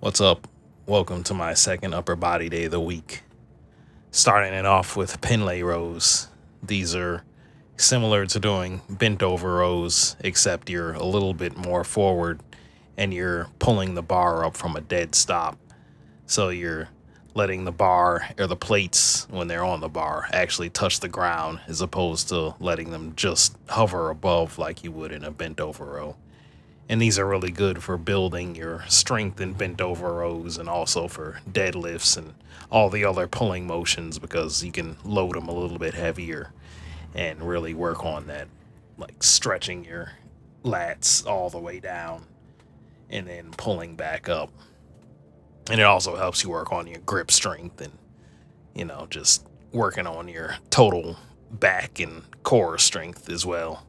What's up? Welcome to my second upper body day of the week. Starting it off with pendlay rows. These are similar to doing bent over rows, except you're a little bit more forward and you're pulling the bar up from a dead stop. So you're letting the bar or the plates, when they're on the bar, actually touch the ground as opposed to letting them just hover above like you would in a bent over row. And these are really good for building your strength in bent over rows and also for deadlifts and all the other pulling motions, because you can load them a little bit heavier and really work on that, like stretching your lats all the way down and then pulling back up. And it also helps you work on your grip strength and, just working on your total back and core strength as well.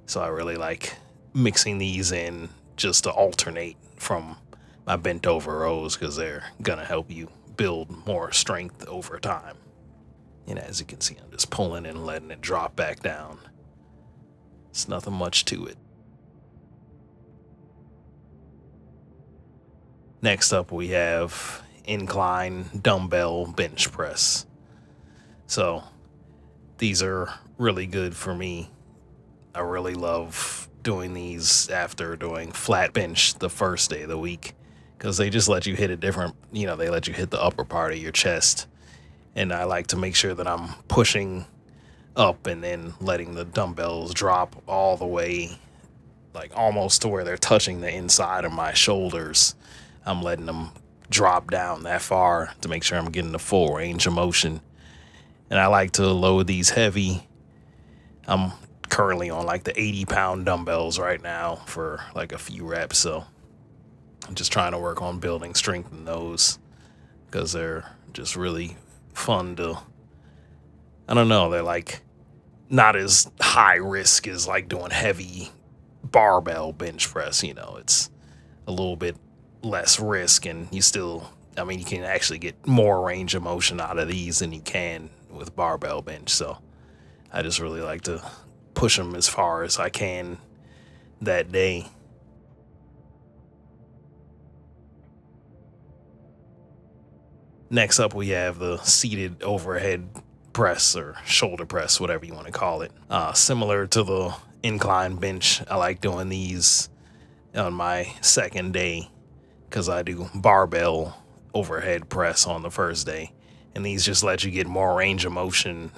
So I really like mixing these in just to alternate from my bent over rows, because they're gonna help you build more strength over time. And as you can see, I'm just pulling and letting it drop back down. It's nothing much to it. Next up, we have incline dumbbell bench press. So these are really good for me. I really love doing these after doing flat bench the first day of the week, because they just let you hit a different, they let you hit the upper part of your chest. And I like to make sure that I'm pushing up and then letting the dumbbells drop all the way, like almost to where they're touching the inside of my shoulders. I'm letting them drop down that far to make sure I'm getting the full range of motion. And I like to load these heavy. I'm currently on like the 80-pound dumbbells right now for like a few reps, so I'm just trying to work on building strength in those, because they're just really fun to, I don't know, they're like not as high risk as like doing heavy barbell bench press. It's a little bit less risk, and you can actually get more range of motion out of these than you can with barbell bench. So I just really like to push them as far as I can that day. Next up, we have the seated overhead press or shoulder press, whatever you want to call it. Similar to the incline bench, I like doing these on my second day, because I do barbell overhead press on the first day. And these just let you get more range of motion,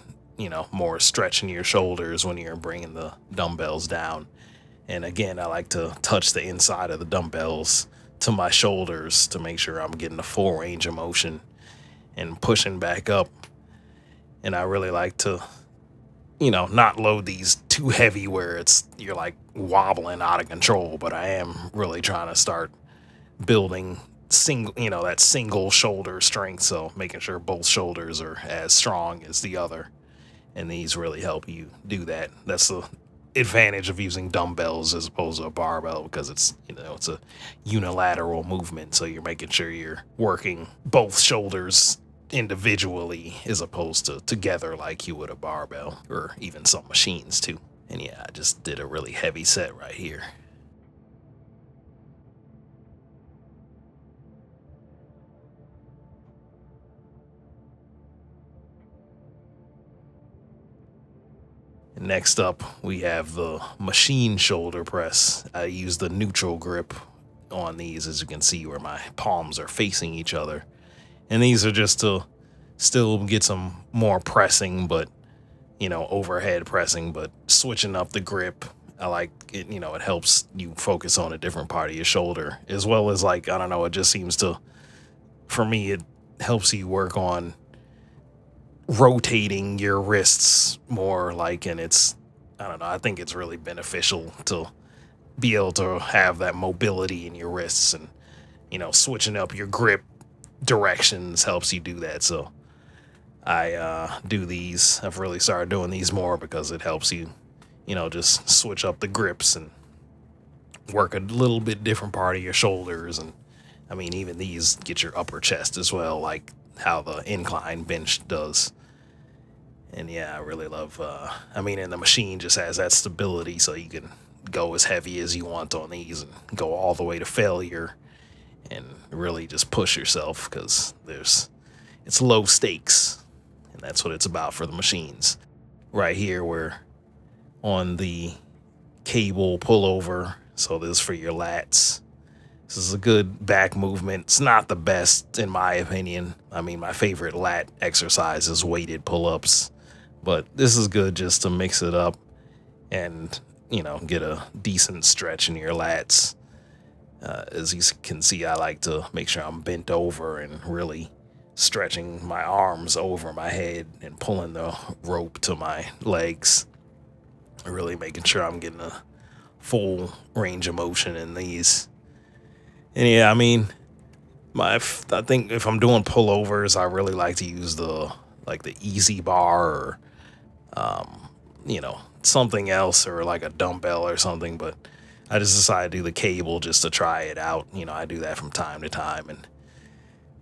more stretching your shoulders when you're bringing the dumbbells down. And again, I like to touch the inside of the dumbbells to my shoulders to make sure I'm getting the full range of motion and pushing back up. And I really like to, not load these too heavy where you're like wobbling out of control, but I am really trying to start building that single shoulder strength. So making sure both shoulders are as strong as the other. And these really help you do that. That's the advantage of using dumbbells as opposed to a barbell, because it's a unilateral movement. So you're making sure you're working both shoulders individually as opposed to together like you would a barbell, or even some machines too. And yeah, I just did a really heavy set right here. Next up, we have the machine shoulder press. I use the neutral grip on these, as you can see, where my palms are facing each other. And these are just to still get some more pressing, but, overhead pressing, but switching up the grip. I like it, it helps you focus on a different part of your shoulder, as well as like, I don't know, it just seems to, for me, it helps you work on rotating your wrists more, and I don't know, I think it's really beneficial to be able to have that mobility in your wrists, and switching up your grip directions helps you do that. So I do these. I've really started doing these more because it helps you just switch up the grips and work a little bit different part of your shoulders. And even these get your upper chest as well, like how the incline bench does. And yeah, I really love, and the machine just has that stability, so you can go as heavy as you want on these and go all the way to failure. and really just push yourself, because it's low stakes, and that's what it's about for the machines. Right here, we're on the cable pullover, so this is for your lats. This is a good back movement. It's not the best in my opinion. I mean, my favorite lat exercise is weighted pull-ups, but this is good just to mix it up and, get a decent stretch in your lats. As you can see, I like to make sure I'm bent over and really stretching my arms over my head and pulling the rope to my legs, really making sure I'm getting a full range of motion in these. And yeah, I mean, I think if I'm doing pullovers, I really like to use the easy bar, or something else, or like a dumbbell or something. But I just decided to do the cable just to try it out. I do that from time to time, and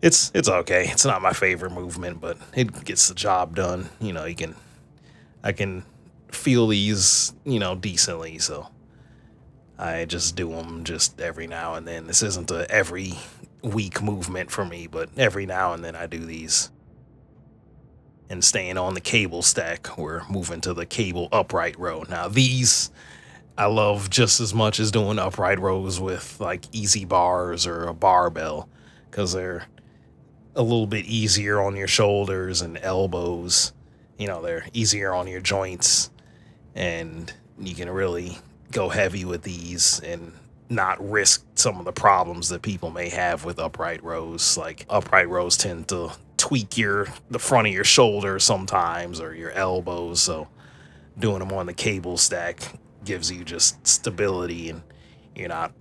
it's okay. It's not my favorite movement, but it gets the job done. I can feel these, decently, so I just do them just every now and then. This isn't a every week movement for me, but every now and then I do these. And staying on the cable stack, we're moving to the cable upright row. Now these I love just as much as doing upright rows with like easy bars or a barbell, because they're a little bit easier on your shoulders and elbows. They're easier on your joints, and you can really go heavy with these and not risk some of the problems that people may have with upright rows. Like, upright rows tend to tweak the front of your shoulder sometimes, or your elbows, so doing them on the cable stack gives you just stability, and you're not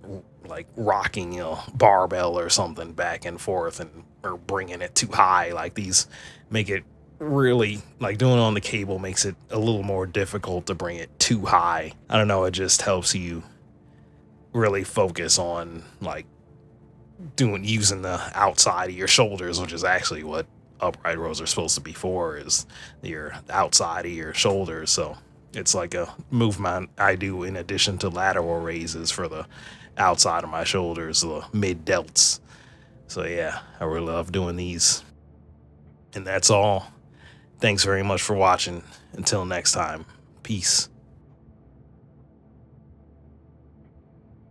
like rocking a barbell or something back and forth or bringing it too high. Like, these make it really, like, doing it on the cable makes it a little more difficult to bring it too high. I don't know, it just helps you really focus on like using the outside of your shoulders, which is actually what upright rows are supposed to be for, is your outside of your shoulders. So it's like a movement I do in addition to lateral raises for the outside of my shoulders, the mid delts. So yeah, I really love doing these. And that's all. Thanks very much for watching. Until next time, peace.